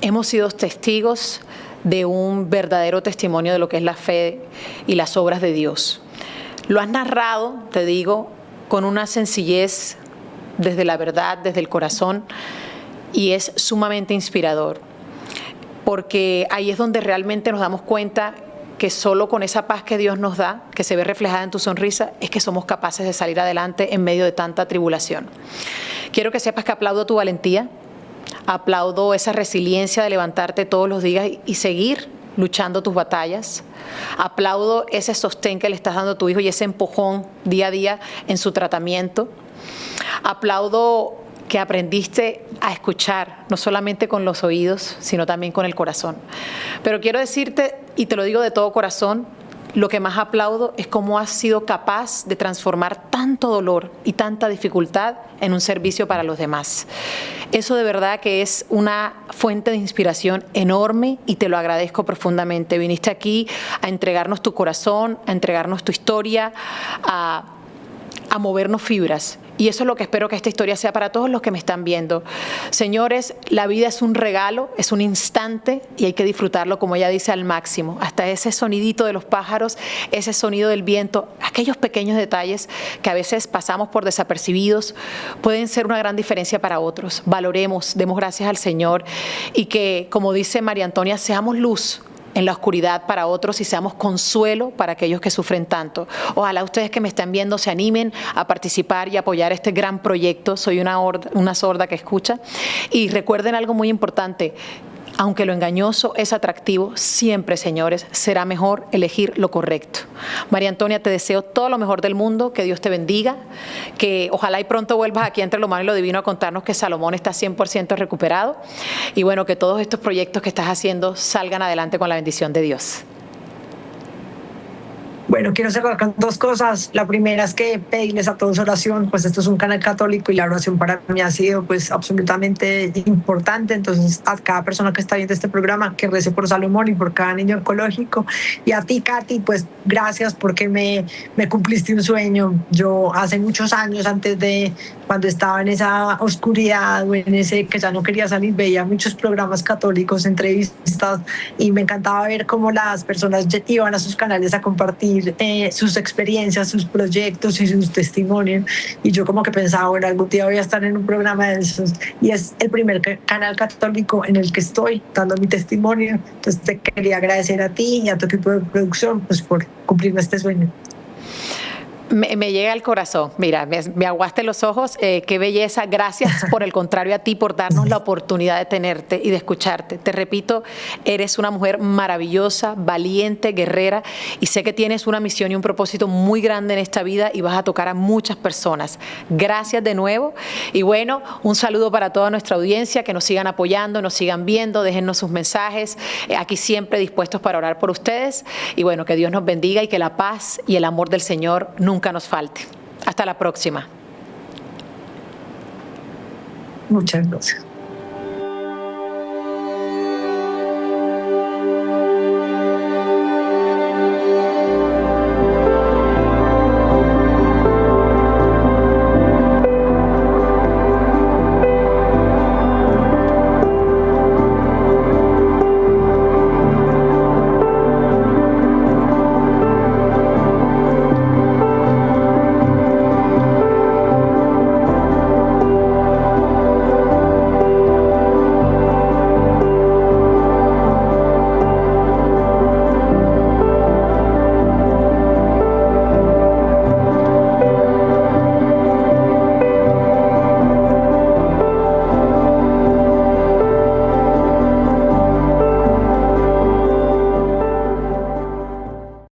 hemos sido testigos de un verdadero testimonio de lo que es la fe y las obras de Dios. Lo has narrado, te digo, con una sencillez, desde la verdad, desde el corazón, y es sumamente inspirador, porque ahí es donde realmente nos damos cuenta que solo con esa paz que Dios nos da, que se ve reflejada en tu sonrisa, es que somos capaces de salir adelante en medio de tanta tribulación. Quiero que sepas que aplaudo tu valentía, aplaudo esa resiliencia de levantarte todos los días y seguir luchando tus batallas. Aplaudo ese sostén que le estás dando a tu hijo y ese empujón día a día en su tratamiento. Aplaudo que aprendiste a escuchar, no solamente con los oídos, sino también con el corazón. Pero quiero decirte, y te lo digo de todo corazón, lo que más aplaudo es cómo has sido capaz de transformar tanto dolor y tanta dificultad en un servicio para los demás. Eso de verdad que es una fuente de inspiración enorme y te lo agradezco profundamente. Viniste aquí a entregarnos tu corazón, a entregarnos tu historia, a movernos fibras. Y eso es lo que espero que esta historia sea para todos los que me están viendo. Señores, la vida es un regalo, es un instante y hay que disfrutarlo, como ella dice, al máximo. Hasta ese sonidito de los pájaros, ese sonido del viento, aquellos pequeños detalles que a veces pasamos por desapercibidos, pueden ser una gran diferencia para otros. Valoremos, demos gracias al Señor y que, como dice María Antonia, seamos luz en la oscuridad para otros y seamos consuelo para aquellos que sufren tanto. Ojalá ustedes que me están viendo se animen a participar y apoyar este gran proyecto. Soy una sorda que escucha. Y recuerden algo muy importante: aunque lo engañoso es atractivo, siempre, señores, será mejor elegir lo correcto. María Antonia, te deseo todo lo mejor del mundo, que Dios te bendiga, que ojalá y pronto vuelvas aquí Entre lo Humano y lo Divino a contarnos que Salomón está 100% recuperado y bueno, que todos estos proyectos que estás haciendo salgan adelante con la bendición de Dios. Bueno, quiero cerrar con dos cosas. La primera es que pedirles a todos oración, pues esto es un canal católico y la oración para mí ha sido pues absolutamente importante. Entonces a cada persona que está viendo este programa que rece por Salomón y por cada niño oncológico. Y a ti, Katy, pues gracias porque me cumpliste un sueño. Yo hace muchos años, antes de cuando estaba en esa oscuridad o en ese que ya no quería salir, veía muchos programas católicos, entrevistas, y me encantaba ver cómo las personas iban a sus canales a compartir sus experiencias, sus proyectos y sus testimonios. Y yo como que pensaba, bueno, algún día voy a estar en un programa de esos. Y es el primer canal católico en el que estoy dando mi testimonio. Entonces te quería agradecer a ti y a tu equipo de producción pues por cumplirme este sueño. Me llega al corazón. Mira, me aguaste los ojos. Qué belleza. Gracias, por el contrario, a ti por darnos la oportunidad de tenerte y de escucharte. Te repito, eres una mujer maravillosa, valiente, guerrera, y sé que tienes una misión y un propósito muy grande en esta vida y vas a tocar a muchas personas. Gracias de nuevo. Y bueno, un saludo para toda nuestra audiencia, que nos sigan apoyando, nos sigan viendo, déjennos sus mensajes. Aquí siempre dispuestos para orar por ustedes. Y bueno, que Dios nos bendiga y que la paz y el amor del Señor nunca nos falte. Hasta la próxima. Muchas gracias.